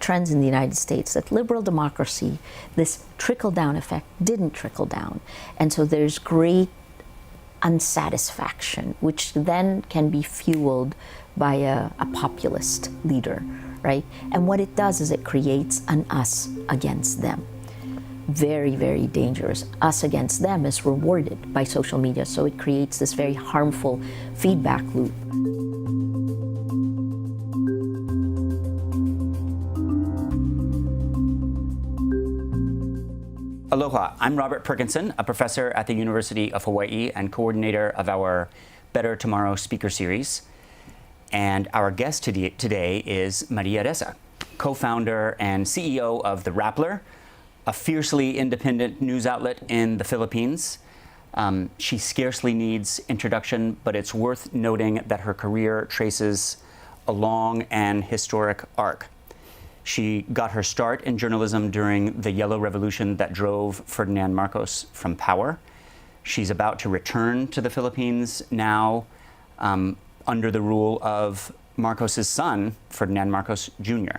trends in the United States, that liberal democracy, this trickle-down effect, didn't trickle down. And so there's great unsatisfaction, which then can be fueled by a populist leader, right? And what it does is it creates an us against them. Very, very dangerous. Us against them is rewarded by social media, so it creates this very harmful feedback loop. Aloha, I'm Robert Perkinson, a professor at the University of Hawaii and coordinator of our Better Tomorrow speaker series. And our guest today is Maria Ressa, co-founder and CEO of The Rappler, a fiercely independent news outlet in the Philippines. She scarcely needs introduction, but it's worth noting that her career traces a long and historic arc. She got her start in journalism during the Yellow Revolution that drove Ferdinand Marcos from power. She's about to return to the Philippines now under the rule of Marcos's son, Ferdinand Marcos Jr.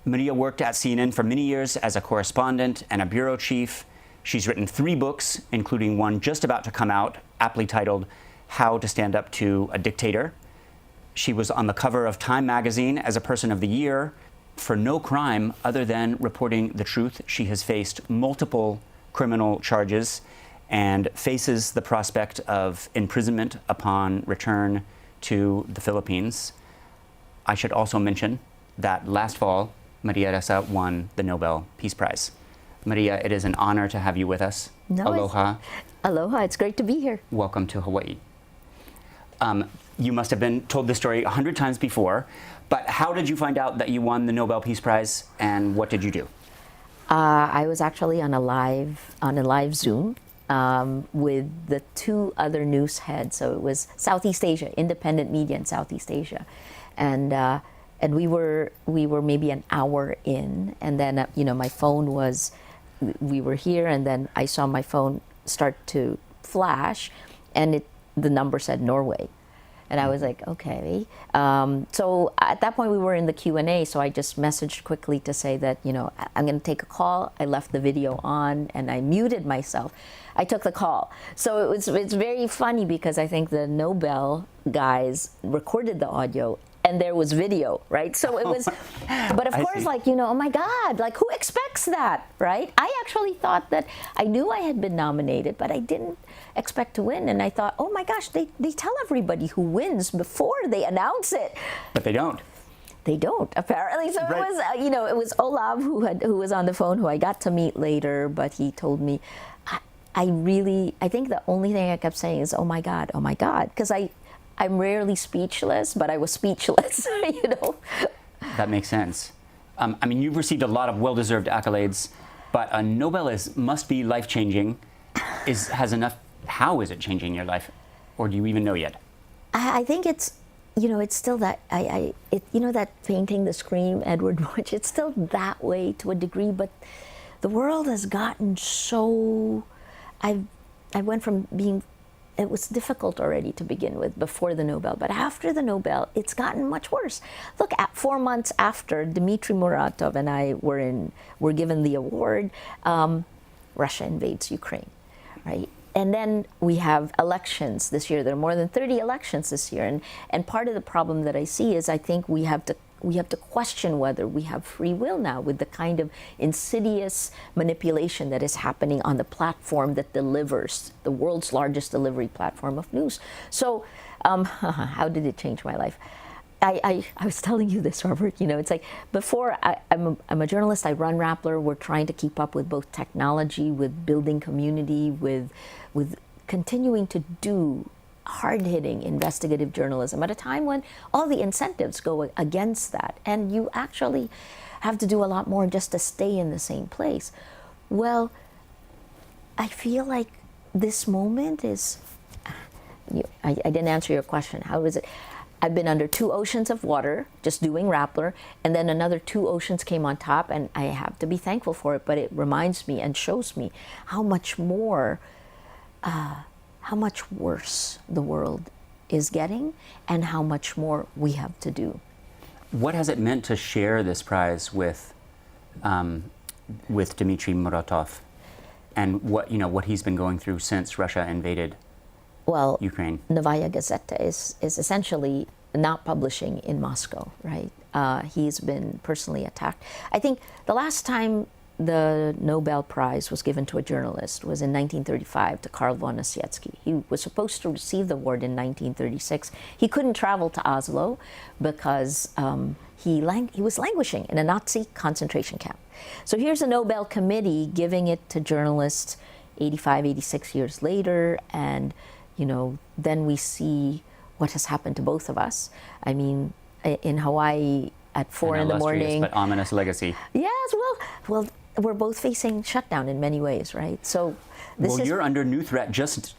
Maria worked at CNN for many years as a correspondent and a bureau chief. She's written 3 books, including one just about to come out, aptly titled How to Stand Up to a Dictator. She was on the cover of Time magazine as a Person of the Year. For no crime other than reporting the truth, she has faced multiple criminal charges and faces the prospect of imprisonment upon return to the Philippines. I should also mention that last fall, Maria Ressa won the Nobel Peace Prize. Maria, it is an honor to have you with us. Aloha. Aloha, it's great to be here. Welcome to Hawaii. You must have been told this story 100 times before, but how did you find out that you won the Nobel Peace Prize, and what did you do? I was actually on a live Zoom with the 2 other news heads. So it was Southeast Asia, independent media in Southeast Asia, and we were maybe an hour in, and then my phone was, we were here, and then I saw my phone start to flash, and the number said Norway. And I was like, okay. So at that point we were in the Q&A, so I just messaged quickly to say that, I'm gonna take a call. I left the video on and I muted myself. I took the call. So it's very funny because I think the Nobel guys recorded the audio and there was video, right? So it was, but of course, oh my God, who expects that, right? I actually thought that, I knew I had been nominated, but I didn't expect to win. And I thought, oh my gosh, they tell everybody who wins before they announce it. But they don't. They don't, apparently. So right. It was, it was Olav who was on the phone, who I got to meet later, but he told me, I think the only thing I kept saying is, oh my God, because I'm rarely speechless, but I was speechless, That makes sense. I mean, you've received a lot of well-deserved accolades, but a Nobel must be life-changing. How is it changing your life? Or do you even know yet? I think it's still that, that painting, The Scream, Edward Munch, it's still that way to a degree, but the world has gotten so, I went from being, it was difficult already to begin with before the Nobel, but after the Nobel, it's gotten much worse. Look, 4 months after Dmitry Muratov and I were given the award, Russia invades Ukraine, right? And then we have elections this year. There are more than 30 elections this year, and part of the problem that I see is I think we have to question whether we have free will now with the kind of insidious manipulation that is happening on the platform that delivers, the world's largest delivery platform of news. So how did it change my life? I was telling you this, Robert, it's like before I'm a journalist, I run Rappler, we're trying to keep up with both technology, with building community, with continuing to do hard-hitting investigative journalism at a time when all the incentives go against that, and you actually have to do a lot more just to stay in the same place. Well, I feel like this moment is, I didn't answer your question. How is it? I've been under 2 oceans of water just doing Rappler, and then another 2 oceans came on top, and I have to be thankful for it, but it reminds me and shows me how much more how much worse the world is getting and how much more we have to do. What has it meant to share this prize with Dmitry Muratov, and what he's been going through since Russia invaded Ukraine? Novaya Gazeta is essentially not publishing in Moscow, right? He's been personally attacked. I think the last time the Nobel Prize was given to a journalist was in 1935 to Karl von Ossietzky. He was supposed to receive the award in 1936. He couldn't travel to Oslo because he was languishing in a Nazi concentration camp. So here's a Nobel Committee giving it to journalists 85, 86 years later, and then we see what has happened to both of us. I mean, in Hawaii at 4 in the morning. But ominous legacy. Yes, well, we're both facing shutdown in many ways, right? So you're under new threat just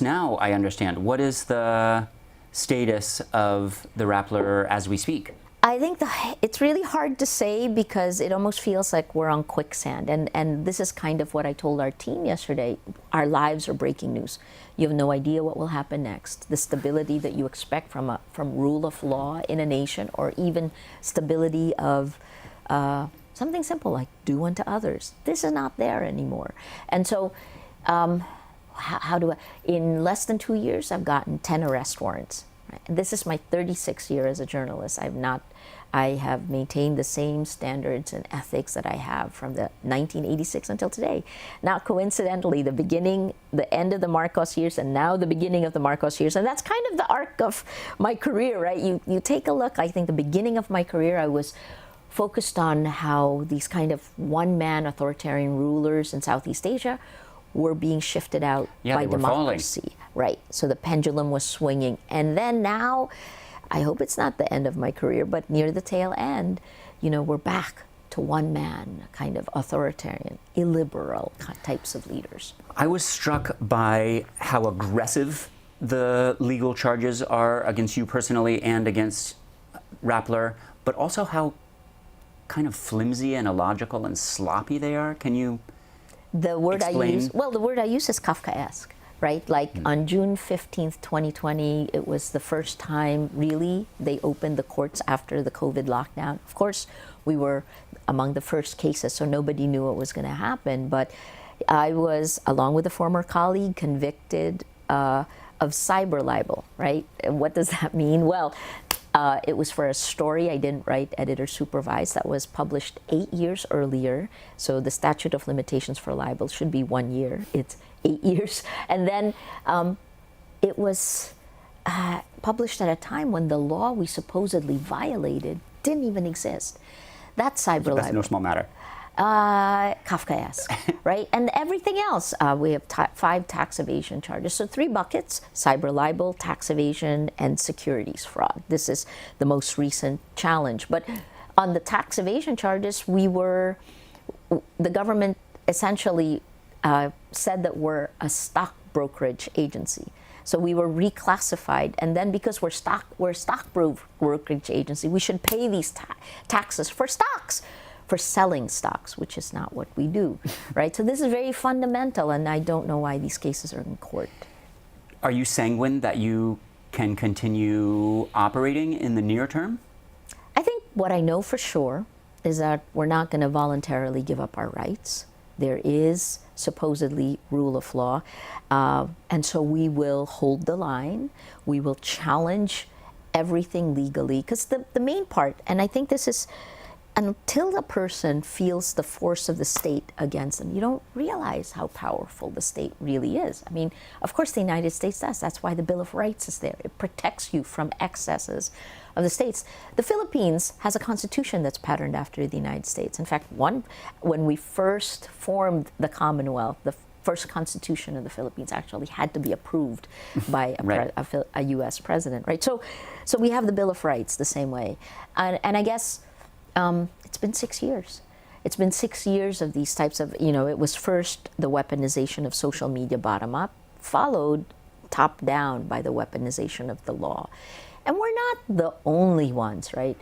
now, I understand. What is the status of the Rappler as we speak? I think it's really hard to say because it almost feels like we're on quicksand. And this is kind of what I told our team yesterday. Our lives are breaking news. You have no idea what will happen next. The stability that you expect from rule of law in a nation, or even stability of something simple like do unto others. This is not there anymore. And so in less than 2 years, I've gotten 10 arrest warrants. Right? This is my 36th year as a journalist. I have maintained the same standards and ethics that I have from the 1986 until today. Now, coincidentally, the end of the Marcos years, and now the beginning of the Marcos years, and that's kind of the arc of my career, right? You take a look. I think the beginning of my career, I was focused on how these kind of one-man authoritarian rulers in Southeast Asia were being shifted out by democracy. Right. So the pendulum was swinging. And then now, I hope it's not the end of my career, but near the tail end, we're back to one-man kind of authoritarian, illiberal types of leaders. I was struck by how aggressive the legal charges are against you personally and against Rappler, but also how kind of flimsy and illogical and sloppy they are. Can you explain? The word I use is Kafkaesque, right? Like on June 15th, 2020, it was the first time really they opened the courts after the COVID lockdown. Of course, we were among the first cases, so nobody knew what was going to happen. But I was, along with a former colleague, convicted of cyber libel, right? And what does that mean? Well, it was for a story I didn't write, editor supervised, that was published 8 years earlier. So the statute of limitations for libel should be 1 year. It's 8 years. And then it was published at a time when the law we supposedly violated didn't even exist. That's cyber libel. That's no small matter. Kafkaesque, right? And everything else, we have 5 tax evasion charges. So 3 buckets: cyber libel, tax evasion, and securities fraud. This is the most recent challenge. But on the tax evasion charges, the government essentially said that we're a stock brokerage agency. So we were reclassified, and then because we're a stock brokerage agency, we should pay these taxes for stocks, for selling stocks, which is not what we do, right? So this is very fundamental, and I don't know why these cases are in court. Are you sanguine that you can continue operating in the near term? I think what I know for sure is that we're not going to voluntarily give up our rights. There is supposedly rule of law, and so we will hold the line. We will challenge everything legally, because the main part, and I think this is, until a person feels the force of the state against them, you don't realize how powerful the state really is. I mean, of course the United States does. That's why the Bill of Rights is there. It protects you from excesses of the states. The Philippines has a constitution that's patterned after the United States. In fact, when we first formed the Commonwealth, the first constitution of the Philippines actually had to be approved by a U.S. president, right? So we have the Bill of Rights the same way. And I guess it's been 6 years. It's been 6 years of these types of, it was first the weaponization of social media bottom up, followed top down by the weaponization of the law. And we're not the only ones, right?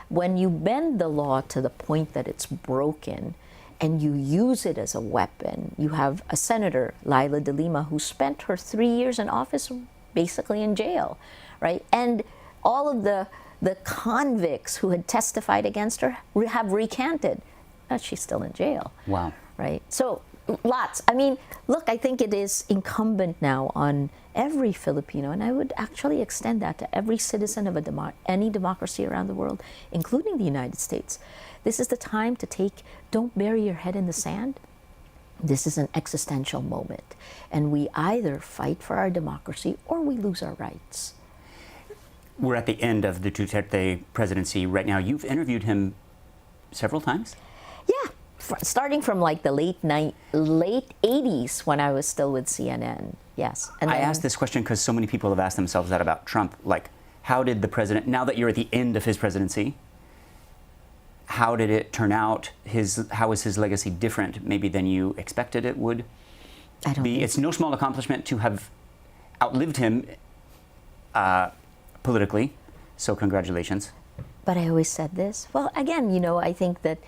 When you bend the law to the point that it's broken and you use it as a weapon, you have a senator, Laila de Lima, who spent her 3 years in office basically in jail, right? And all of the The convicts who had testified against her have recanted. She's still in jail. Wow. Right? So lots. I mean, look, I think it is incumbent now on every Filipino, and I would actually extend that to every citizen of any democracy around the world, including the United States. This is the time to don't bury your head in the sand. This is an existential moment, and we either fight for our democracy or we lose our rights. We're at the end of the Duterte presidency right now. You've interviewed him several times? Yeah, starting from like the late 80s when I was still with CNN. Yes. And I then, asked this question because so many people have asked themselves that about Trump. Like, how did the president, now that you're at the end of his presidency, how did it turn out? How is his legacy different maybe than you expected it would I don't be? think It's no small accomplishment to have outlived him politically, so congratulations. But I always said this. Well, again, I think that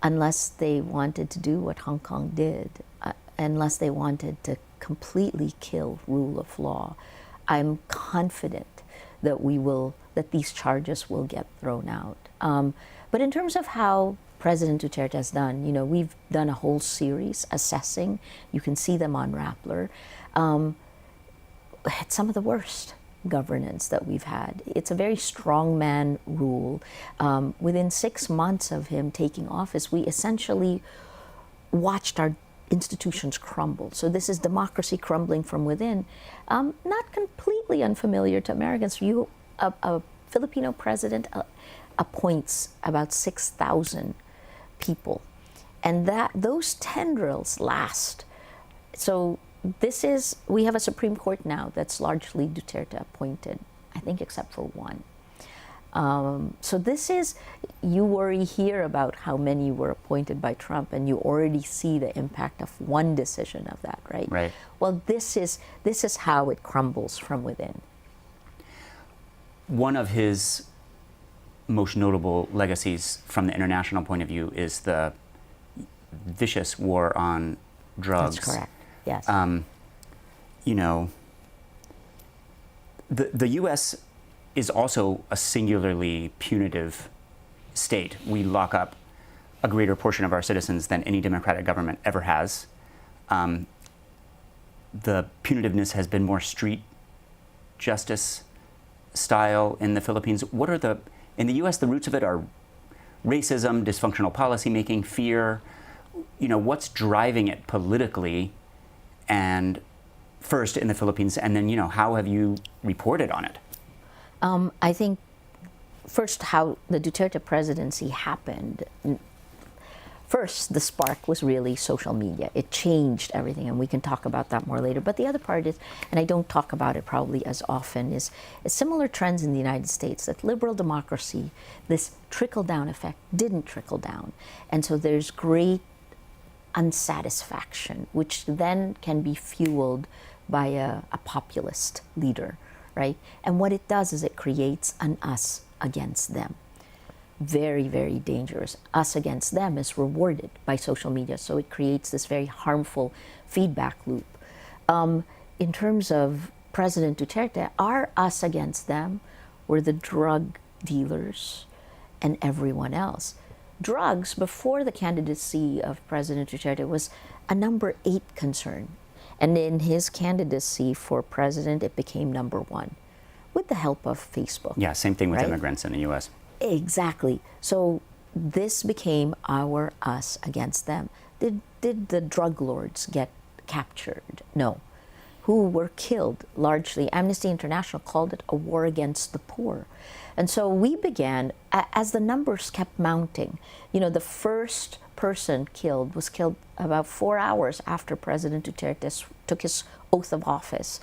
unless they wanted to do what Hong Kong did, unless they wanted to completely kill rule of law, I'm confident that that these charges will get thrown out. But in terms of how President Duterte has done, we've done a whole series assessing. You can see them on Rappler. It's some of the worst governance that we've had. It's a very strongman rule. Within 6 months of him taking office, we essentially watched our institutions crumble. So this is democracy crumbling from within. Not completely unfamiliar to Americans. A Filipino president appoints about 6,000 people, and those tendrils last. So we have a Supreme Court now that's largely Duterte appointed, I think except for one. So you worry here about how many were appointed by Trump, and you already see the impact of one decision of that, right? Right. Well, this is how it crumbles from within. One of his most notable legacies from the international point of view is the vicious war on drugs. That's correct. Yes. The U.S. is also a singularly punitive state. We lock up a greater portion of our citizens than any democratic government ever has. The punitiveness has been more street justice style in the Philippines. In the U.S., the roots of it are racism, dysfunctional policymaking, fear. What's driving it politically, and first in the Philippines, and then, how have you reported on it? I think first how the Duterte presidency happened. First, the spark was really social media. It changed everything, and we can talk about that more later. But the other part is, and I don't talk about it probably as often, is similar trends in the United States, that liberal democracy, this trickle-down effect didn't trickle down. And so there's great unsatisfaction, which then can be fueled by a populist leader, right? And what it does is it creates an us against them. Very, very dangerous. Us against them is rewarded by social media, so it creates this very harmful feedback loop. In terms of President Duterte, our us against them were the drug dealers and everyone else. Drugs, before the candidacy of President Duterte, was a number 8 concern. And in his candidacy for president, it became number 1, with the help of Facebook. Yeah, same thing with right? immigrants in the U.S. Exactly. So this became our us against them. Did the drug lords get captured? No. Who were killed? Largely, Amnesty International called it a war against the poor. And so we began, as the numbers kept mounting, the first person killed was killed about 4 hours after President Duterte took his oath of office.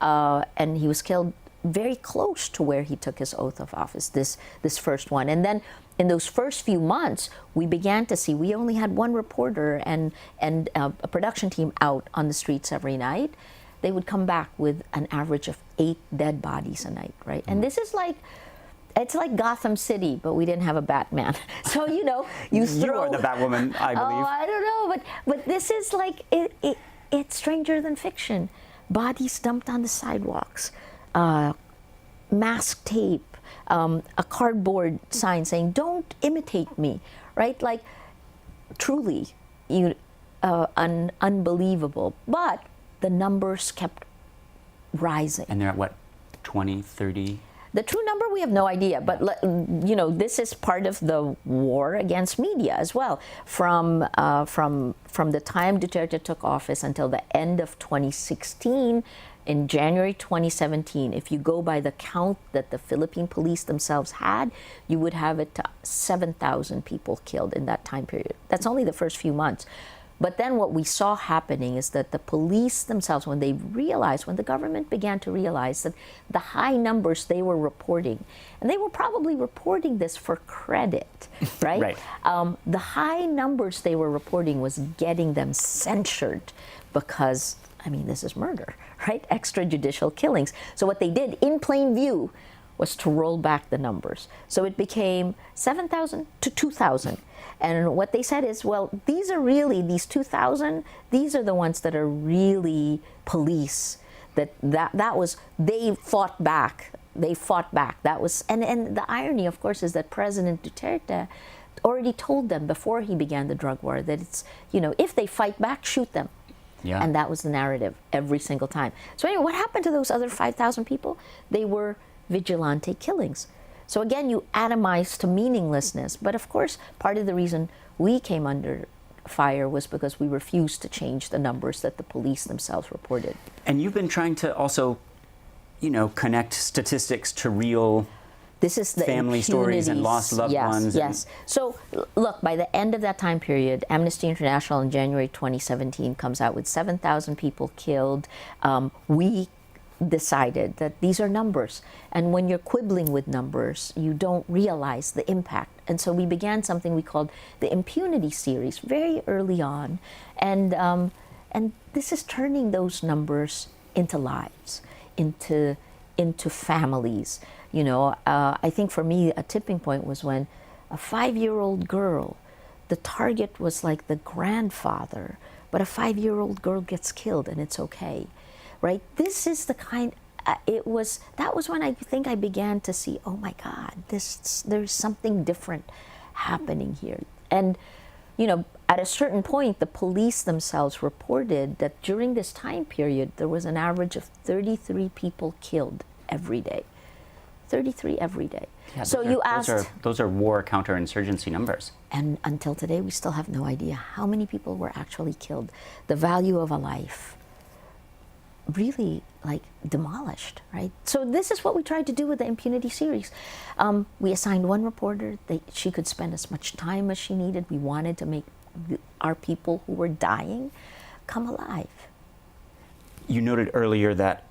And he was killed very close to where he took his oath of office, this first one. And then in those first few months, we began to see, we only had one reporter and a production team out on the streets every night. They would come back with an average of 8 dead bodies a night, right? And this is it's like Gotham City, but we didn't have a Batman. So, you throw... You are the Batwoman, I believe. Oh, I don't know, but this is it's stranger than fiction. Bodies dumped on the sidewalks, mask tape, a cardboard sign saying, "Don't imitate me," right? Like, truly, unbelievable. But the numbers kept rising. And they're at what, 20, 30? The true number, we have no idea, but this is part of the war against media as well. From the time Duterte took office until the end of 2016, in January 2017, if you go by the count that the Philippine police themselves had, you would have it to 7,000 people killed in that time period. That's only the first few months. But then what we saw happening is that the police themselves, when the government began to realize that the high numbers they were reporting, and they were probably reporting this for credit, right? Right. The high numbers they were reporting was getting them censured because, I mean, this is murder, right? Extrajudicial killings. So what they did in plain view was to roll back the numbers. So it became 7,000 to 2,000. And what they said is, well, these 2,000, these are the ones that are really police. That was, they fought back. That was, and the irony, of course, is that President Duterte already told them before he began the drug war that it's, if they fight back, shoot them. Yeah. And that was the narrative every single time. So anyway, what happened to those other 5,000 people? They were vigilante killings. So again, you atomize to meaninglessness. But of course, part of the reason we came under fire was because we refused to change the numbers that the police themselves reported. And you've been trying to also, connect statistics to real this is the family stories and lost loved ones. Yes. So look, by the end of that time period, Amnesty International in January 2017 comes out with 7,000 people killed. We decided that these are numbers, and when you're quibbling with numbers, you don't realize the impact. And so we began something we called the impunity series very early on, and this is turning those numbers into lives, into families. I think for me a tipping point was when a 5-year-old girl, the target was like the grandfather, but a 5-year-old girl gets killed and it's okay. Right? This is the kind, that was when I think I began to see, oh my God, there's something different happening here. And, at a certain point, the police themselves reported that during this time period, there was an average of 33 people killed every day. 33 every day. Yeah, so you asked... Those are war counterinsurgency numbers. And until today, we still have no idea how many people were actually killed. The value of a life really demolished, right? So this is what we tried to do with the impunity series. We assigned one reporter. She could spend as much time as she needed. We wanted to make our people who were dying come alive. You noted earlier that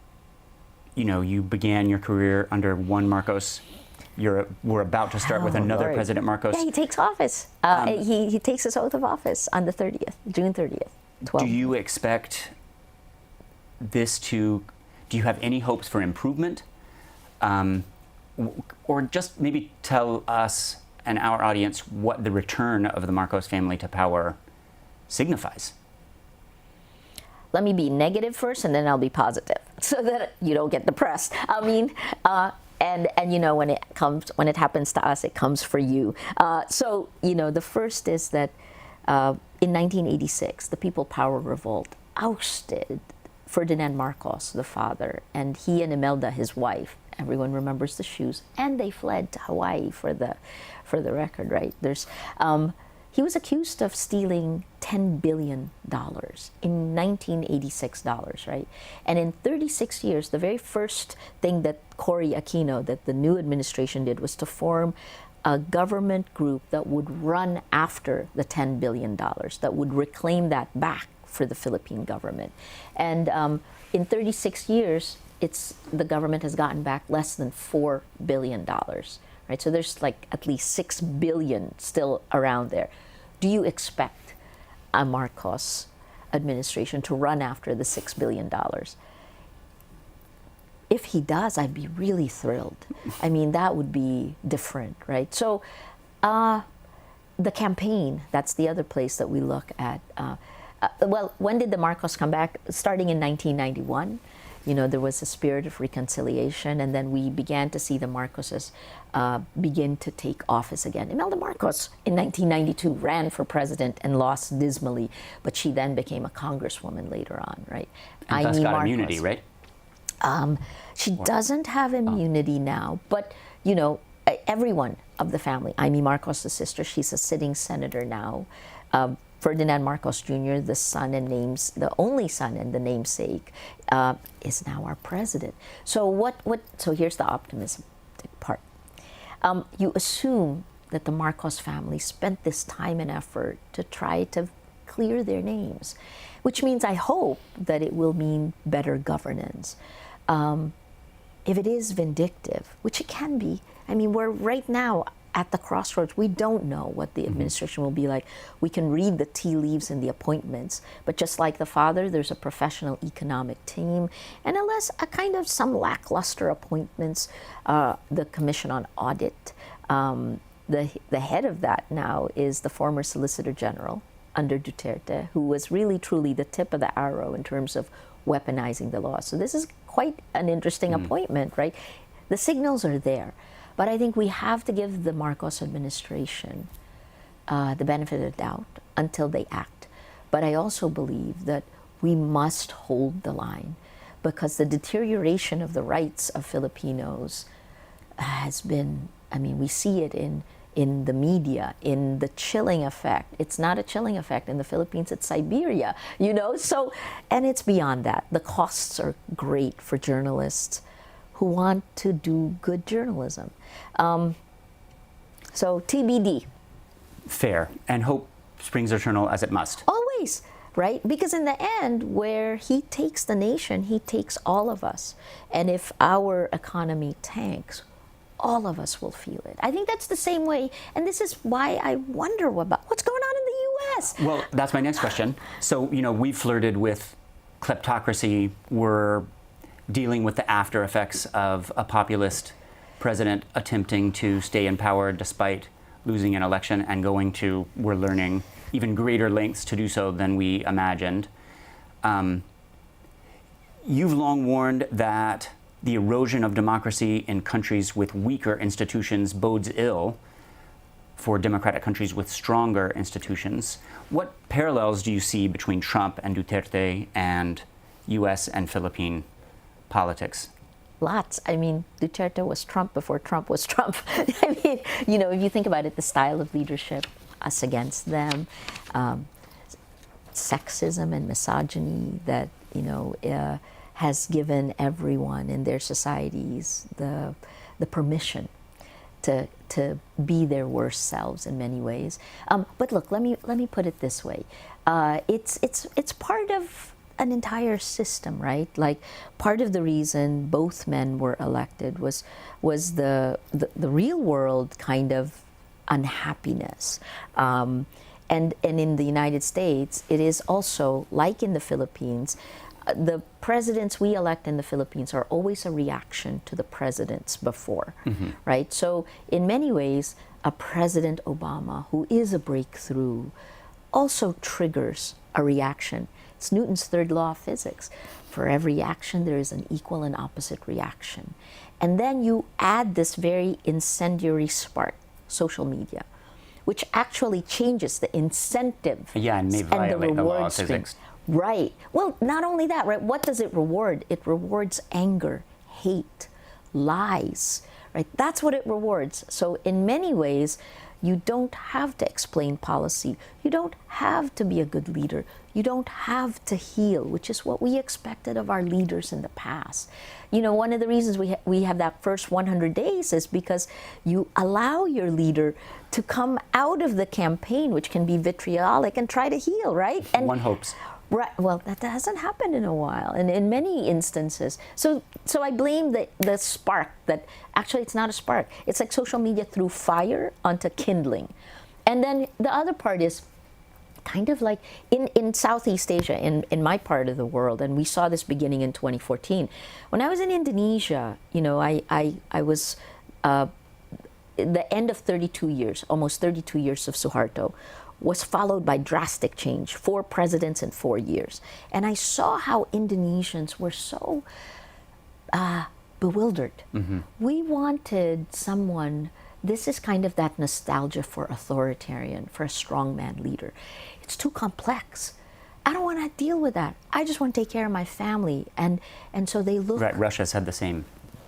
you began your career under one Marcos. We're about to start with another Lord. President Marcos. Yeah, he takes office. He takes his oath of office on the 30th, June 30th. 12. Do you expect do you have any hopes for improvement? Or just maybe tell us and our audience what the return of the Marcos family to power signifies. Let me be negative first, and then I'll be positive, so that you don't get depressed. I mean, and when it happens to us, it comes for you. So the first is that in 1986, the People Power Revolt ousted Ferdinand Marcos, the father, and he and Imelda, his wife. Everyone remembers the shoes, and they fled to Hawaii for the record, right? He was accused of stealing $10 billion in 1986 dollars, right? And in 36 years, the very first thing that Cory Aquino, that the new administration did, was to form a government group that would run after the $10 billion, that would reclaim that back for the Philippine government. And in 36 years, the government has gotten back less than $4 billion. Right? So there's at least $6 billion still around there. Do you expect a Marcos administration to run after the $6 billion? If he does, I'd be really thrilled. I mean, that would be different, right? So the campaign, that's the other place that we look at. Well, when did the Marcos come back? Starting in 1991. there was a spirit of reconciliation, and then we began to see the Marcoses begin to take office again. Imelda Marcos in 1992 ran for president and lost dismally, but she then became a congresswoman later on, right? And thus got immunity, right? She doesn't have immunity now, but everyone of the family. Amy Marcos, the sister, she's a sitting senator now. Ferdinand Marcos Jr., the only son and the namesake, is now our president. So So here's the optimism part. You assume that the Marcos family spent this time and effort to try to clear their names, which means I hope that it will mean better governance. If it is vindictive, which it can be, we're right now at the crossroads. We don't know what the administration will be like. We can read the tea leaves in the appointments, but just like the father, there's a professional economic team, and unless some lackluster appointments, the Commission on Audit, the head of that now is the former Solicitor General under Duterte, who was really truly the tip of the arrow in terms of weaponizing the law. So this is quite an interesting appointment, right? The signals are there. But I think we have to give the Marcos administration the benefit of the doubt until they act. But I also believe that we must hold the line, because the deterioration of the rights of Filipinos has been, we see it in the media, in the chilling effect. It's not a chilling effect in the Philippines, it's Siberia, So, and it's beyond that. The costs are great for journalists who want to do good journalism. So TBD. Fair. And hope springs eternal as it must. Always, right? Because in the end, where he takes the nation, he takes all of us. And if our economy tanks, all of us will feel it. I think that's the same way, and this is why I wonder about what's going on in the U.S. Well, that's my next question. So, we've flirted with kleptocracy. We're dealing with the after effects of a populist president attempting to stay in power despite losing an election and going to, we're learning, even greater lengths to do so than we imagined. You've long warned that the erosion of democracy in countries with weaker institutions bodes ill for democratic countries with stronger institutions. What parallels do you see between Trump and Duterte and U.S. and Philippine politics? Lots. Duterte was Trump before Trump was Trump. If you think about it, the style of leadership, us against them, sexism and misogyny that, has given everyone in their societies the permission to be their worst selves in many ways. But look, let me put it this way: it's part of an entire system, right? Like, part of the reason both men were elected was the real world kind of unhappiness. And in the United States, it is also, like in the Philippines, the presidents we elect in the Philippines are always a reaction to the presidents before, right? So in many ways, a President Obama, who is a breakthrough, also triggers a reaction. It's Newton's third law of physics. For every action, there is an equal and opposite reaction. And then you add this very incendiary spark, social media, which actually changes the incentive and may violate the law of physics. Right. Well, not only that, right? What does it reward? It rewards anger, hate, lies, right? That's what it rewards. So in many ways, you don't have to explain policy. You don't have to be a good leader. You don't have to heal, which is what we expected of our leaders in the past. One of the reasons we have that first 100 days is because you allow your leader to come out of the campaign, which can be vitriolic, and try to heal, right? And one hopes. Right. Well, that hasn't happened in a while, and in many instances. So I blame the spark. That actually, it's not a spark. It's like social media threw fire onto kindling, and then the other part is kind of like in Southeast Asia, in my part of the world, and we saw this beginning in 2014. When I was in Indonesia, I was the end of 32 years, almost 32 years of Suharto, was followed by drastic change, 4 presidents in 4 years. And I saw how Indonesians were so bewildered. We wanted someone, this is kind of that nostalgia for authoritarian, for a strongman leader. It's too complex. I don't want to deal with that. I just want to take care of my family. And so they look. Right, Russia's had the same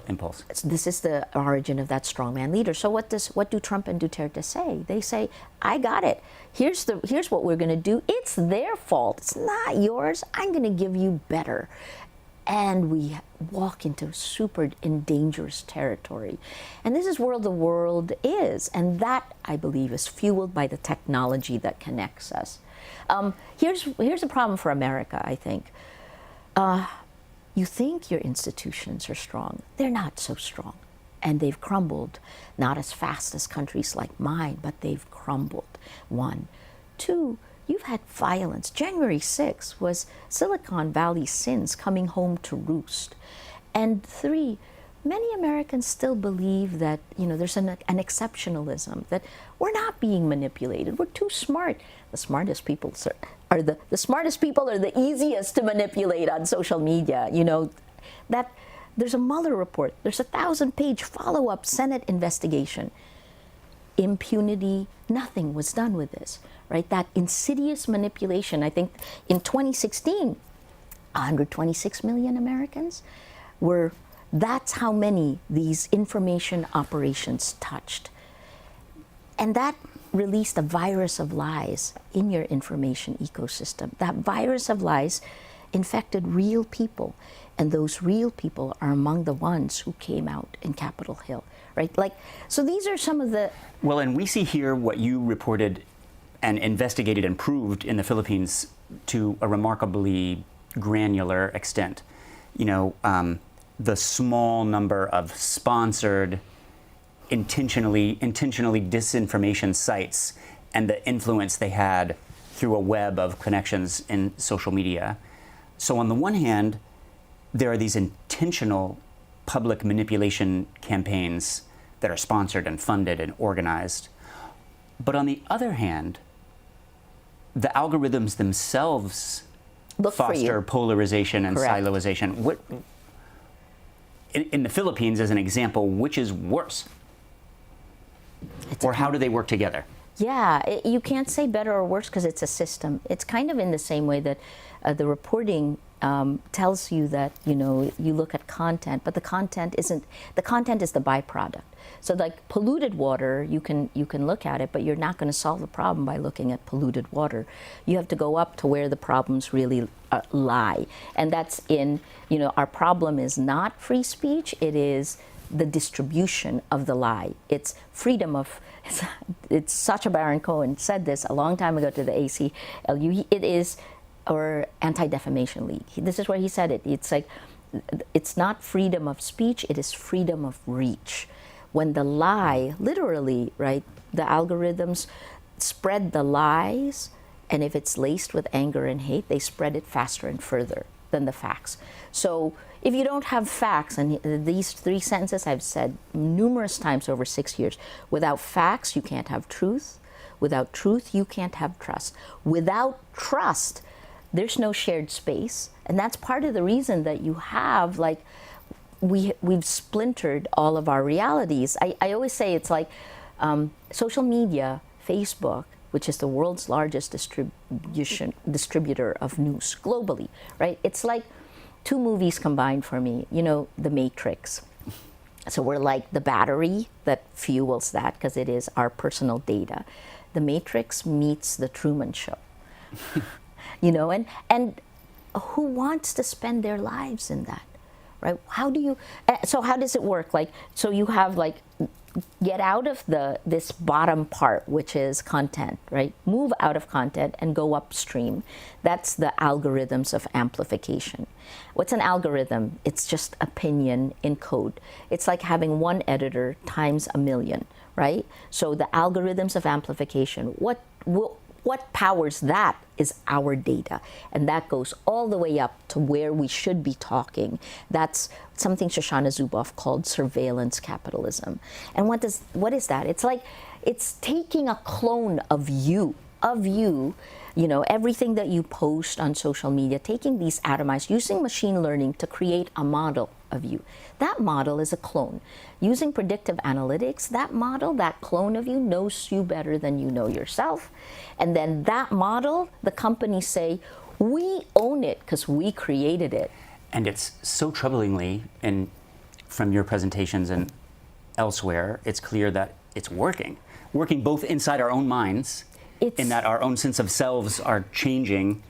impulse. This is the origin of that strongman leader. So what do Trump and Duterte say? They say, I got it. Here's what we're going to do. It's their fault. It's not yours. I'm going to give you better. And we walk into super dangerous territory. And this is where the world is. And that, I believe, is fueled by the technology that connects us. Here's a problem for America, I think. You think your institutions are strong. They're not so strong. And they've crumbled, not as fast as countries like mine, but they've crumbled. 1. 2, you've had violence. January 6th was Silicon Valley sins coming home to roost. And 3, many Americans still believe that, there's an exceptionalism, that we're not being manipulated. We're too smart. The smartest people are the easiest to manipulate on social media. That there's a Mueller report. There's a 1,000-page follow-up Senate investigation. Impunity, nothing was done with this, right? That insidious manipulation. I think in 2016, 126 million Americans were. That's how many these information operations touched. And that released a virus of lies in your information ecosystem. That virus of lies infected real people. And those real people are among the ones who came out in Capitol Hill, right? So these are some of the... Well, and we see here what you reported and investigated and proved in the Philippines to a remarkably granular extent. The small number of sponsored, intentionally disinformation sites and the influence they had through a web of connections in social media. So on the one hand, there are these intentional public manipulation campaigns that are sponsored and funded and organized. But on the other hand, the algorithms themselves foster polarization and Correct. siloization. In the Philippines, as an example, which is worse? Or how do they work together? Yeah, you can't say better or worse because it's a system. It's kind of in the same way that the reporting tells you that, you look at content, but the content is the byproduct. So like polluted water, you can look at it, but you're not going to solve the problem by looking at polluted water. You have to go up to where the problems really lie. And that's in, our problem is not free speech, it is the distribution of the lie. It's freedom of, it's Sacha Baron Cohen said this a long time ago to the ACLU, it is, or Anti-Defamation League. This is where he said it. It's like, it's not freedom of speech, it is freedom of reach. When the lie, literally, right, the algorithms spread the lies, and if it's laced with anger and hate, they spread it faster and further than the facts. So if you don't have facts, and these 3 sentences I've said numerous times over 6 years, without facts, you can't have truth. Without truth, you can't have trust. Without trust, there's no shared space. And that's part of the reason that you have, we've splintered all of our realities. I always say it's like social media, Facebook, which is the world's largest distributor of news globally, right? It's like 2 movies combined for me. The Matrix. So we're like the battery that fuels that because it is our personal data. The Matrix meets the Truman Show. And who wants to spend their lives in that? Right? How does it work? So you have get out of this bottom part, which is content, right? Move out of content and go upstream. That's the algorithms of amplification. What's an algorithm? It's just opinion in code. It's like having one editor times a million, right? So the algorithms of amplification, what powers that is our data. And that goes all the way up to where we should be talking. That's something Shoshana Zuboff called surveillance capitalism. And what is that? It's like, it's taking a clone of you, of you, everything that you post on social media, taking these atomized, using machine learning to create a model of you. That model is a clone. Using predictive analytics, that model, that clone of you knows you better than you know yourself. And then that model, the companies say, we own it because we created it. And it's so troublingly, and from your presentations and elsewhere, it's clear that it's working both inside our own minds, in that our own sense of selves are changing,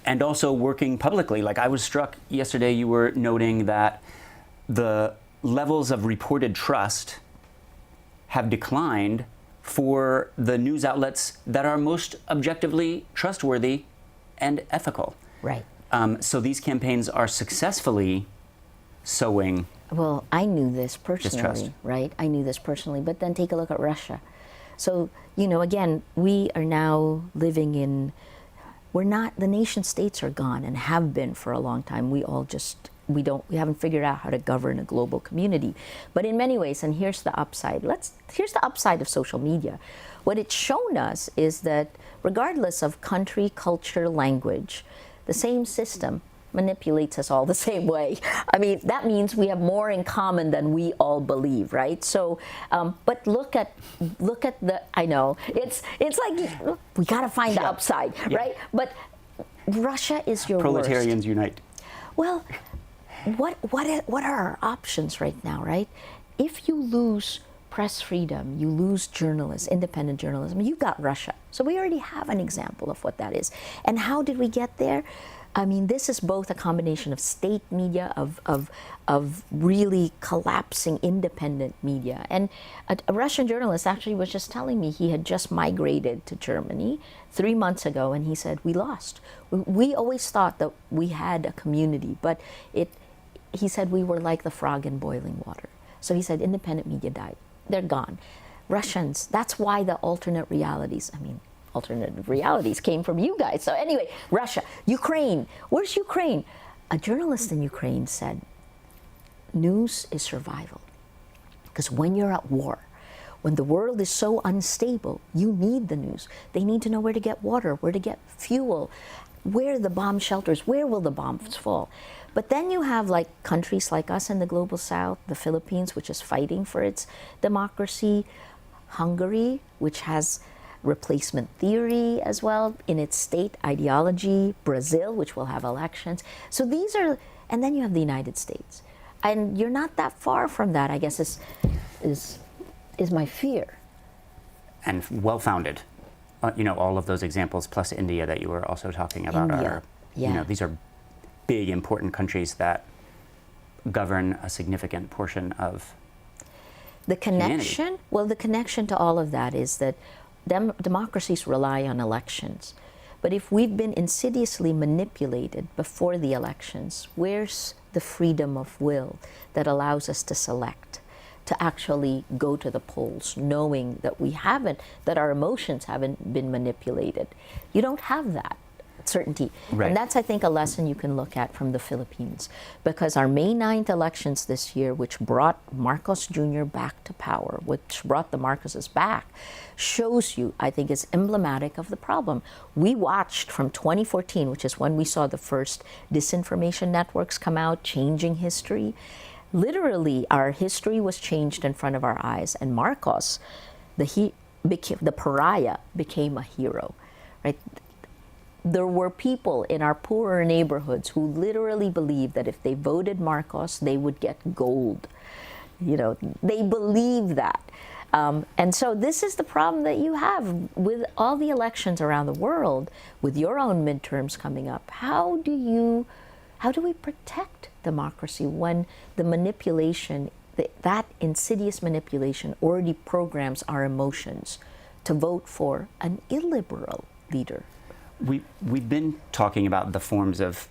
and also working publicly. Like, I was struck yesterday, you were noting that the levels of reported trust have declined for the news outlets that are most objectively trustworthy and ethical. Right. So these campaigns are successfully sowing. Well, I knew this personally, distrust. right? I knew this personally, but then take a look at Russia. So, again, we are now living in, the nation states are gone and have been for a long time. We haven't figured out how to govern a global community. But in many ways, and here's the upside, here's the upside of social media. What it's shown us is that regardless of country, culture, language, the same system manipulates us all the same way. I mean, that means we have more in common than we all believe, right? So, but look at I know, it's like, we gotta find the upside, right? But Russia is your Proletarians worst. unite. Well, what are our options right now, right? If you lose press freedom, you lose journalists, independent journalism, you've got Russia. So we already have an example of what that is. And how did we get there? I mean, this is both a combination of state media, of really collapsing independent media. And a Russian journalist actually was just telling me he had just migrated to Germany 3 months ago, and he said, we lost. We always thought that we had a community, but he said we were like the frog in boiling water. So he said independent media died. They're gone. Russians, that's why the alternate realities came from you guys. So anyway, Russia, Ukraine. Where's Ukraine? A journalist in Ukraine said, news is survival. Because when you're at war, when the world is so unstable, you need the news. They need to know where to get water, where to get fuel, where are the bomb shelters, where will the bombs fall. But then you have like countries like us in the global south, the Philippines, which is fighting for its democracy, Hungary, which has replacement theory as well in its state ideology, Brazil, which will have elections. So these are, and then you have the United States. And you're not that far from that, I guess, is my fear. And well-founded. All of those examples, plus India that you were also talking about, these are big, important countries that govern a significant portion of the connection. Humanity. Well, the connection to all of that is that democracies rely on elections. But if we've been insidiously manipulated before the elections, where's the freedom of will that allows us to select, to actually go to the polls, knowing that our emotions haven't been manipulated? You don't have that certainty. Right. And that's, I think, a lesson you can look at from the Philippines. Because our May 9th elections this year, which brought Marcos Jr. back to power, which brought the Marcoses back, shows you, I think, is emblematic of the problem. We watched from 2014, which is when we saw the first disinformation networks come out, changing history. Literally, our history was changed in front of our eyes, and Marcos, the pariah, became a hero, right? There were people in our poorer neighborhoods who literally believed that if they voted Marcos, they would get gold. They believe that. And so this is the problem that you have with all the elections around the world, with your own midterms coming up. How do we protect democracy when the manipulation, that insidious manipulation already programs our emotions to vote for an illiberal leader? We've been talking about the forms of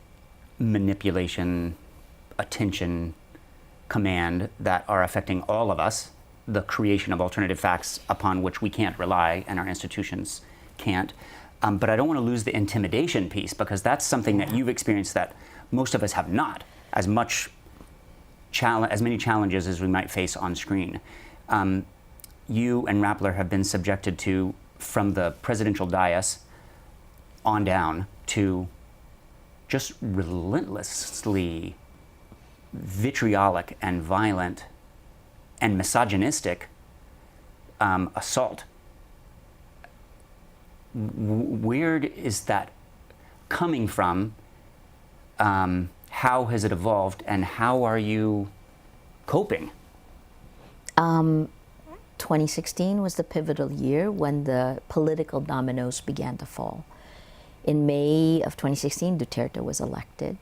manipulation, attention, command that are affecting all of us, the creation of alternative facts upon which we can't rely and our institutions can't. But I don't want to lose the intimidation piece, because that's something that you've experienced that most of us have not, as many challenges as we might face on screen. You and Rappler have been subjected to from the presidential dais on down to just relentlessly vitriolic and violent and misogynistic assault. Where is that coming from? How has it evolved, and how are you coping? 2016 was the pivotal year when the political dominoes began to fall. In May of 2016, Duterte was elected.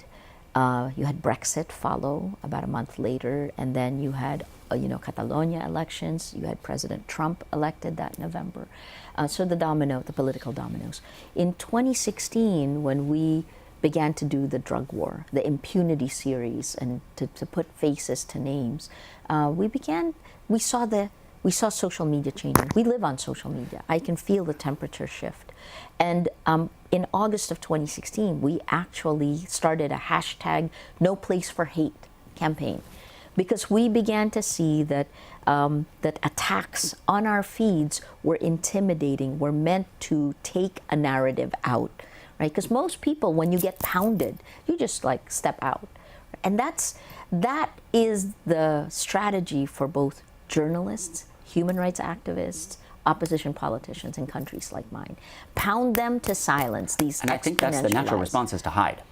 You had Brexit follow about a month later, and then you had Catalonia elections. You had President Trump elected that November. So the political dominoes. In 2016, when we began to do the drug war, the impunity series, and to put faces to names, we saw social media changing. We live on social media. I can feel the temperature shift. And in August of 2016, we actually started a hashtag No Place for Hate campaign, because we began to see that that attacks on our feeds were intimidating, were meant to take a narrative out, right? Because most people, when you get pounded, you just like step out. And that is the strategy for both journalists, human rights activists, opposition politicians in countries like mine. Pound them to silence. And I think that's the natural response, is to hide.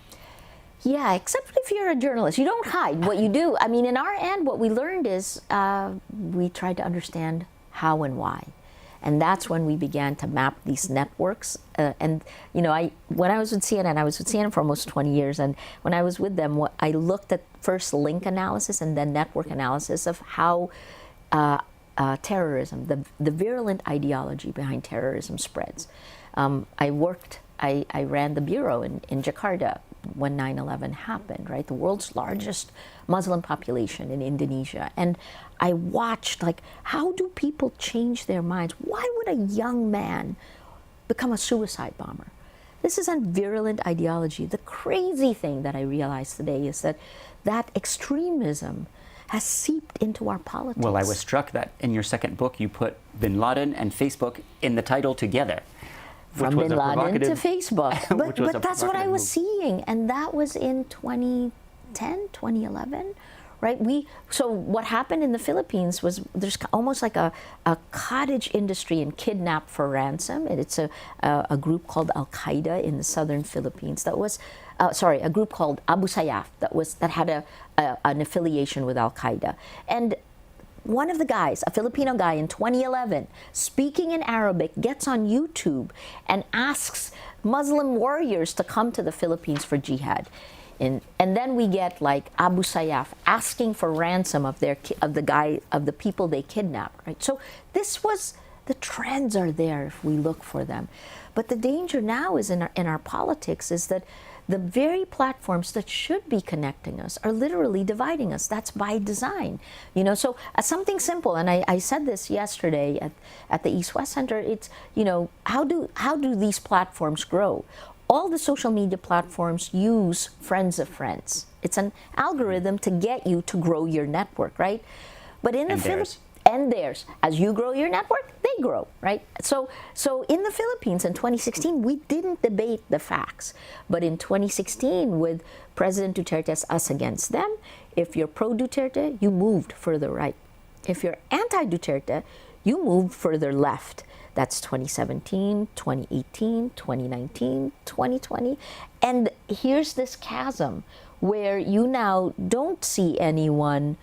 Yeah, except if you're a journalist. You don't hide. What you do, I mean, in our end, what we learned is we tried to understand how and why. And that's when we began to map these networks. And, when I was with CNN, I was with CNN for almost 20 years. And when I was with them, I looked at first link analysis and then network analysis of how terrorism, the virulent ideology behind terrorism spreads. I ran the bureau in Jakarta when 9/11 happened, right? The world's largest Muslim population in Indonesia. And I watched, how do people change their minds? Why would a young man become a suicide bomber? This is a virulent ideology. The crazy thing that I realized today is that extremism has seeped into our politics. Well, I was struck that in your second book, you put Bin Laden and Facebook in the title together. From Bin Laden to Facebook. But that's what I was seeing. And that was in 2010, 2011, right? So what happened in the Philippines was there's almost like a cottage industry in kidnap for ransom. And it's a group called Al-Qaeda in the southern Philippines that was, a group called Abu Sayyaf that had an affiliation with Al-Qaeda. And one of the guys, a Filipino guy in 2011, speaking in Arabic, gets on YouTube and asks Muslim warriors to come to the Philippines for jihad. And then we get Abu Sayyaf asking for ransom of the people they kidnapped, right? So the trends are there if we look for them. But the danger now is in our politics is that the very platforms that should be connecting us are literally dividing us. That's by design. So something simple, and I said this yesterday at the East-West Center, it's, how do these platforms grow? All the social media platforms use friends of friends. It's an algorithm to get you to grow your network, right? But in the Philippines, and theirs. As you grow your network, they grow, right? So in the Philippines in 2016, we didn't debate the facts. But in 2016, with President Duterte's us against them, if you're pro-Duterte, you moved further right. If you're anti-Duterte, you moved further left. That's 2017, 2018, 2019, 2020. And here's this chasm where you now don't see anyone.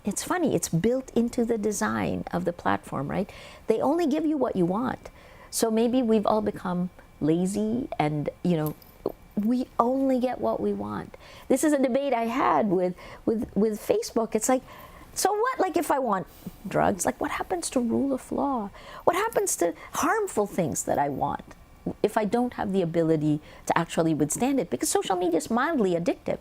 It's funny, it's built into the design of the platform, right? They only give you what you want. So maybe we've all become lazy and, we only get what we want. This is a debate I had with Facebook. It's like, so what, if I want drugs, what happens to rule of law? What happens to harmful things that I want if I don't have the ability to actually withstand it? Because social media is mildly addictive.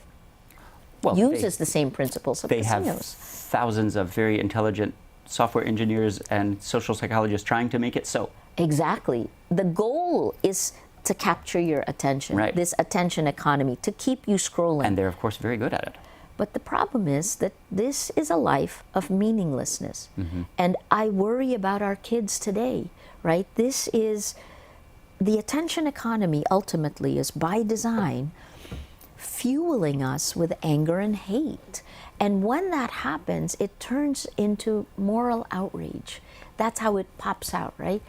Uses the same principles of casinos. They have thousands of very intelligent software engineers and social psychologists trying to make it so. Exactly. The goal is to capture your attention, right. This attention economy, to keep you scrolling. And they're, of course, very good at it. But the problem is that this is a life of meaninglessness. Mm-hmm. And I worry about our kids today, right? This is the attention economy ultimately is by design fueling us with anger and hate. And when that happens, it turns into moral outrage. That's how it pops out, right?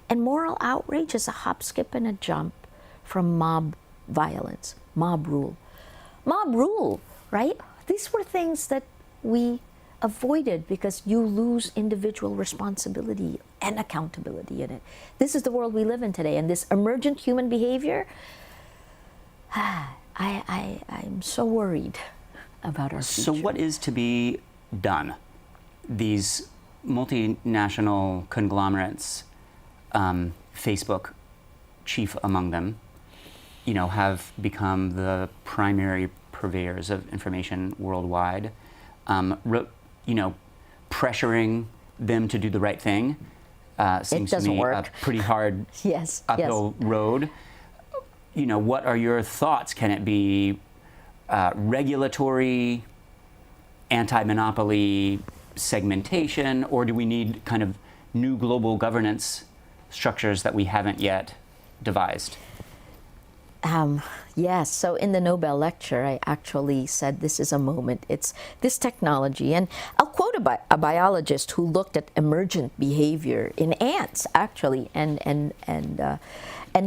And moral outrage is a hop, skip, and a jump from mob violence, mob rule. Mob rule, right? These were things that we avoided because you lose individual responsibility and accountability in it. This is the world we live in today, and this emergent human behavior, I'm so worried about our future. So what is to be done? These multinational conglomerates, Facebook chief among them, have become the primary purveyors of information worldwide. Pressuring them to do the right thing seems to me work. a pretty hard uphill road. What are your thoughts? Can it be regulatory, anti-monopoly segmentation, or do we need kind of new global governance structures that we haven't yet devised? Yes, so in the Nobel lecture, I actually said this is a moment. It's this technology, and I'll quote a biologist who looked at emergent behavior in ants, actually, and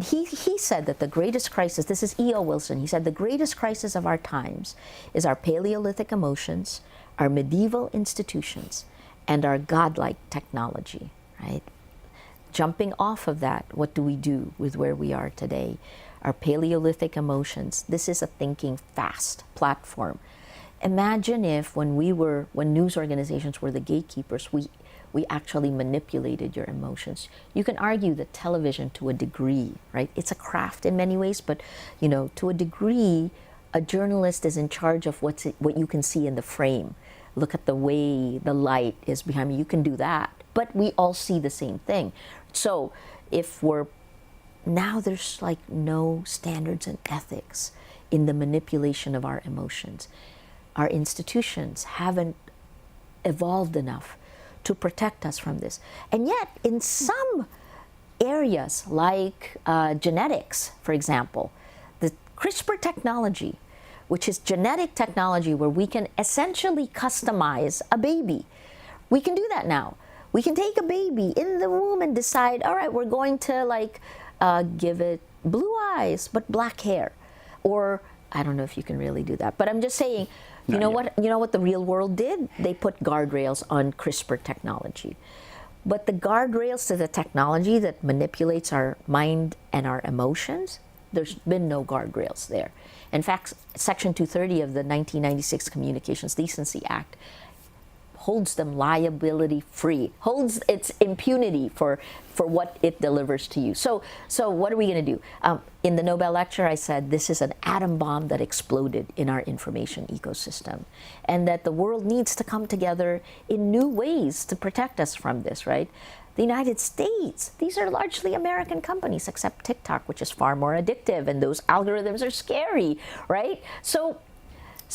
he said that the greatest crisis, this is E.O. Wilson, he said the greatest crisis of our times is our Paleolithic emotions, our medieval institutions, and our godlike technology, right? Jumping off of that, what do we do with where we are today? Our Paleolithic emotions. This is a thinking fast platform. Imagine if when news organizations were the gatekeepers, we actually manipulated your emotions. You can argue that television to a degree, right? It's a craft in many ways, but to a degree, a journalist is in charge of what you can see in the frame. Look at the way the light is behind me. You can do that, but we all see the same thing. So if now there's like no standards and ethics in the manipulation of our emotions. Our institutions haven't evolved enough to protect us from this. And yet, in some areas like genetics, for example, the CRISPR technology, which is genetic technology where we can essentially customize a baby. We can do that now. We can take a baby in the womb and decide, all right, we're going to give it blue eyes but black hair, or I don't know if you can really do that, but I'm just saying, you know what the real world did? They put guardrails on CRISPR technology, but the guardrails to the technology that manipulates our mind and our emotions, there's been no guardrails there. In fact, Section 230 of the 1996 Communications Decency Act holds them liability free, holds its impunity for what it delivers to you. So what are we going to do? In the Nobel lecture, I said this is an atom bomb that exploded in our information ecosystem, and that the world needs to come together in new ways to protect us from this, right? The United States, these are largely American companies, except TikTok, which is far more addictive, and those algorithms are scary, right? So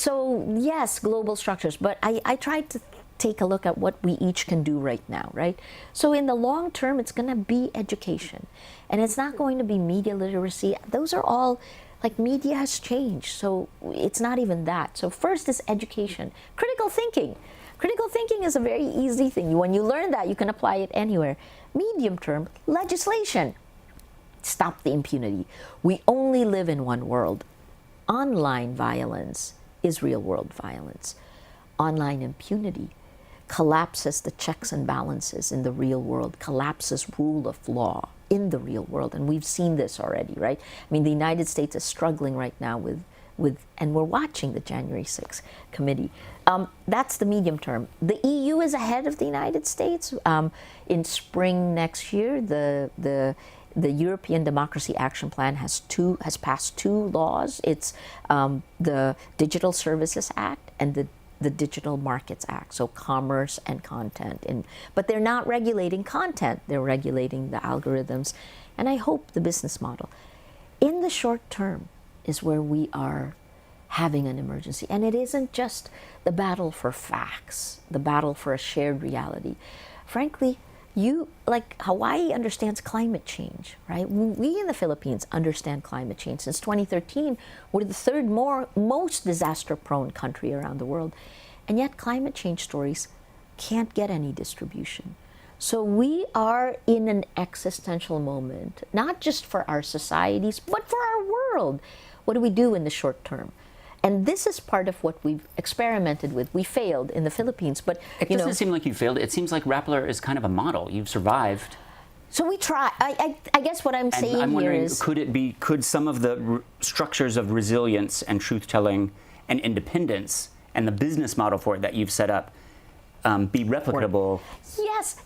yes, global structures, but I tried to take a look at what we each can do right now, right? So in the long term, it's going to be education, and it's not going to be media literacy. Those are all, like, media has changed, so it's not even that. So first is education. Critical thinking. Critical thinking is a very easy thing. When you learn that, you can apply it anywhere. Medium term, legislation. Stop the impunity. We only live in one world. Online violence is real world violence. Online impunity collapses the checks and balances in the real world, collapses rule of law in the real world. And we've seen this already, right? I mean, the United States is struggling right now with and we're watching the January 6th committee. That's the medium term. The EU is ahead of the United States. In spring next year, the European Democracy Action Plan has passed two laws. It's the Digital Services Act and the Digital Markets Act, so commerce and content. But they're not regulating content, they're regulating the algorithms, and I hope the business model. In the short term is where we are having an emergency, and it isn't just the battle for facts, the battle for a shared reality. Frankly, like Hawaii understands climate change, right? We in the Philippines understand climate change. Since 2013, we're the third most disaster-prone country around the world. And yet climate change stories can't get any distribution. So we are in an existential moment, not just for our societies, but for our world. What do we do in the short term? And this is part of what we've experimented with. We failed in the Philippines, but it doesn't seem like you failed. It seems like Rappler is kind of a model. You've survived. So we try. I guess what I'm saying I'm wondering, here is, could some of the structures of resilience and truth-telling and independence and the business model for it that you've set up be replicable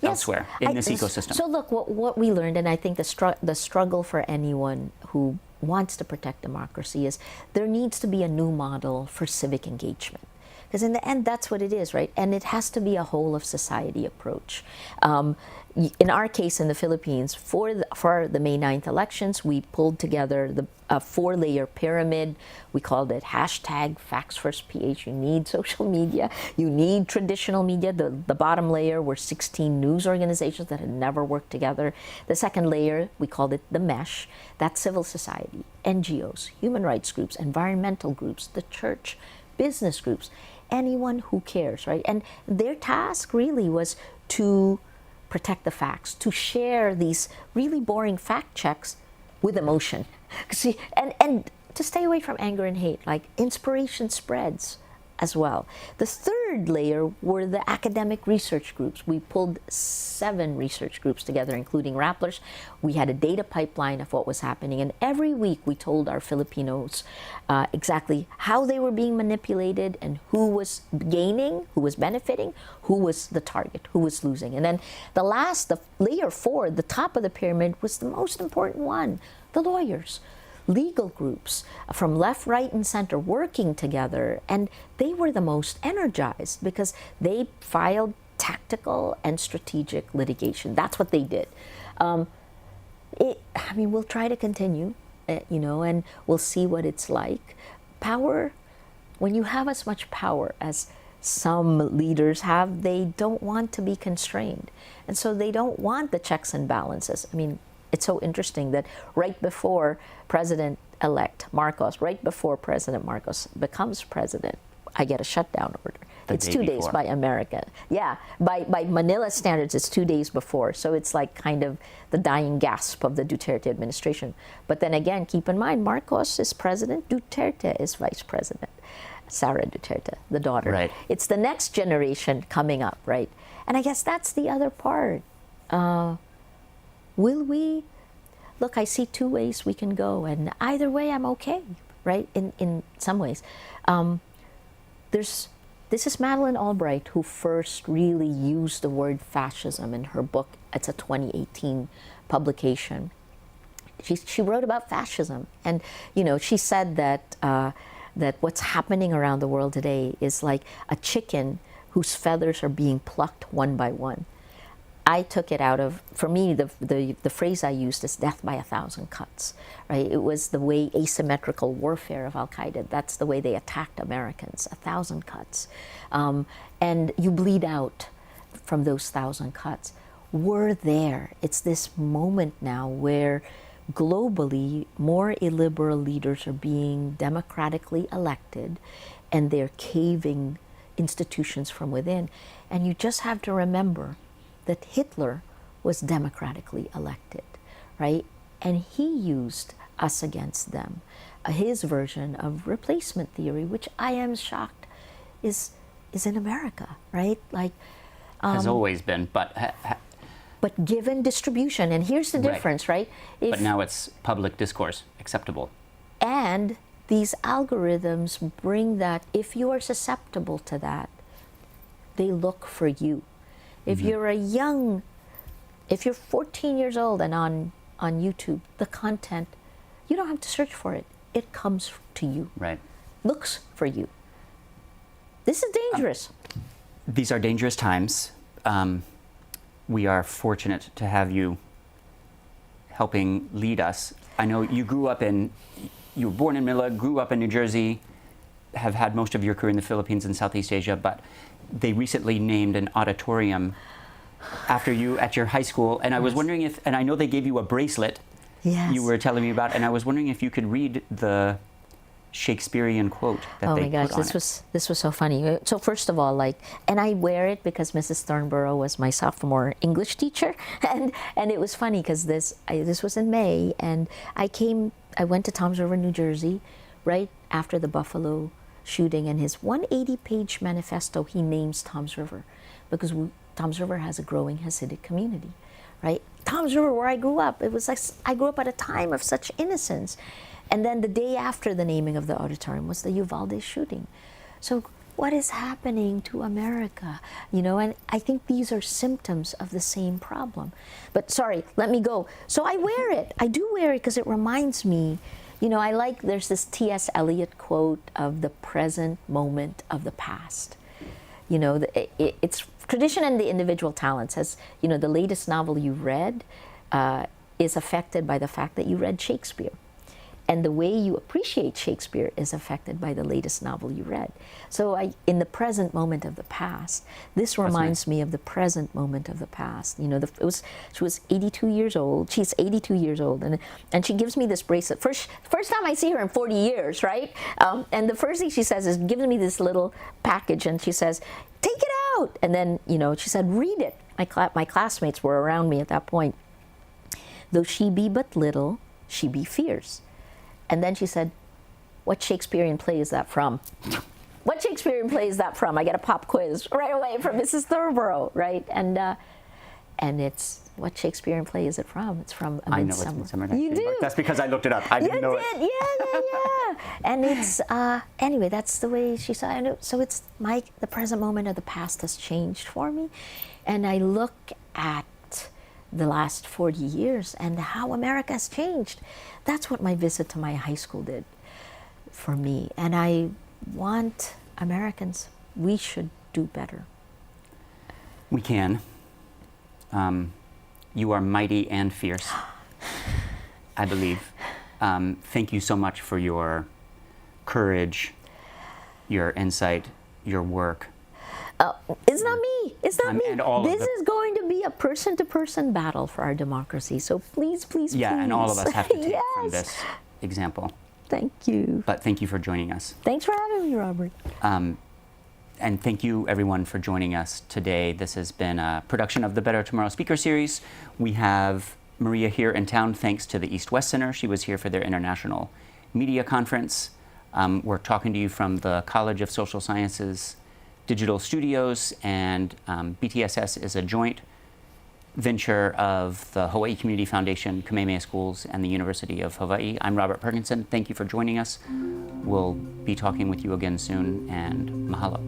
elsewhere in this ecosystem? So look, what we learned, and I think the struggle for anyone who wants to protect democracy is there needs to be a new model for civic engagement. Because in the end, that's what it is, right? And it has to be a whole of society approach. In our case in the Philippines, for the May 9th elections, we pulled together a 4-layer pyramid. We called it #FactsFirstPH. You need social media. You need traditional media. The bottom layer were 16 news organizations that had never worked together. The second layer, we called it the mesh. That's civil society, NGOs, human rights groups, environmental groups, the church, business groups, anyone who cares, right? And their task really was to protect the facts, to share these really boring fact checks with emotion. See, and to stay away from anger and hate, like inspiration spreads as well. The third layer were the academic research groups. We pulled 7 research groups together, including Rapplers. We had a data pipeline of what was happening, and every week we told our Filipinos exactly how they were being manipulated and who was gaining, who was benefiting, who was the target, who was losing. And then the layer 4, the top of the pyramid, was the most important one, the lawyers. Legal groups from left, right, and center working together, and they were the most energized because they filed tactical and strategic litigation. That's what they did. We'll try to continue, and we'll see what it's like. Power, when you have as much power as some leaders have, they don't want to be constrained, and so they don't want the checks and balances. It's so interesting that right before President-elect Marcos, right before President Marcos becomes president, I get a shutdown order. It's 2 days by America. Yeah, by Manila standards, it's 2 days before. So it's like kind of the dying gasp of the Duterte administration. But then again, keep in mind, Marcos is president, Duterte is vice president. Sara Duterte, the daughter. Right. It's the next generation coming up, right? And I guess that's the other part. Will we? Look, I see 2 ways we can go, and either way I'm okay, right? In some ways. This is Madeleine Albright who first really used the word fascism in her book. It's a 2018 publication. She wrote about fascism, and she said that what's happening around the world today is like a chicken whose feathers are being plucked one by one. I took it out of, for me, the phrase I used is death by 1,000 cuts, right? It was the way asymmetrical warfare of Al-Qaeda, that's the way they attacked Americans, 1,000 cuts. And you bleed out from those 1,000 cuts. We're there. It's this moment now where globally more illiberal leaders are being democratically elected and they're caving institutions from within. And you just have to remember that Hitler was democratically elected, right? And he used us against them. His version of replacement theory, which I am shocked is in America, right? Like has always been, but given distribution, and here's the difference, right? But now it's public discourse, acceptable. And these algorithms bring that, if you are susceptible to that, they look for you. If you're if you're 14 years old and on YouTube, the content, you don't have to search for it. It comes to you. Right. Looks for you. This is dangerous. These are dangerous times. We are fortunate to have you helping lead us. I know you were born in Manila, grew up in New Jersey, have had most of your career in the Philippines and Southeast Asia, but they recently named an auditorium after you at your high school, and I was Yes. wondering if, and I know they gave you a bracelet Yes. you were telling me about, and I was wondering if you could read the Shakespearean quote that Oh they my gosh, put on this was so funny. So first of all, like, and I wear it because Mrs. Thornborough was my sophomore English teacher, and it was funny because this was in May, and I went to Toms River, New Jersey, right after the Buffalo shooting, and his 180-page manifesto he names Toms River because Toms River has a growing Hasidic community, right? Toms River, where I grew up, it was like I grew up at a time of such innocence. And then the day after the naming of the auditorium was the Uvalde shooting. So what is happening to America? You know, and I think these are symptoms of the same problem. But sorry, let me go. So I wear it. I do wear it because it reminds me, you know, there's this T.S. Eliot quote of the present moment of the past. You know, it's tradition and the individual talents. As you know, the latest novel you read is affected by the fact that you read Shakespeare. And the way you appreciate Shakespeare is affected by the latest novel you read. So in the present moment of the past, this reminds me of the present moment of the past. You know, she was 82 years old. She's 82 years old, and she gives me this bracelet. First time I see her in 40 years, right? And the first thing she says is, gives me this little package, and she says, "Take it out." And then, you know, she said, "Read it." My classmates were around me at that point. "Though she be but little, she be fierce." And then she said, "What Shakespearean play is that from?" What Shakespearean play is that from? I get a pop quiz right away from Mrs. Thornborough, right? And it's, what Shakespearean play is it from? It's from A I know Midsummer. it's Midsummer Night's You Dream. do? That's because I looked it up. I didn't know it. You did? Yeah. And it's, anyway, that's the way she saw it. So it's the present moment of the past has changed for me. And I look at the last 40 years and how America has changed. That's what my visit to my high school did for me. And I want Americans, we should do better. We can. You are mighty and fierce, I believe. Thank you so much for your courage, your insight, your work. It's not me. It's not me. And all this is going to be a person-to-person battle for our democracy. So please, please, yeah, please. and all of us have to take Yes. from this example. Thank you. But thank you for joining us. Thanks for having me, Robert. And thank you, everyone, for joining us today. This has been a production of the Better Tomorrow Speaker Series. We have Maria here in town thanks to the East-West Center. She was here for their International Media Conference. We're talking to you from the College of Social Sciences Digital Studios, and BTSS is a joint venture of the Hawaii Community Foundation, Kamehameha Schools, and the University of Hawaii. I'm Robert Perkinson. Thank you for joining us. We'll be talking with you again soon, and mahalo.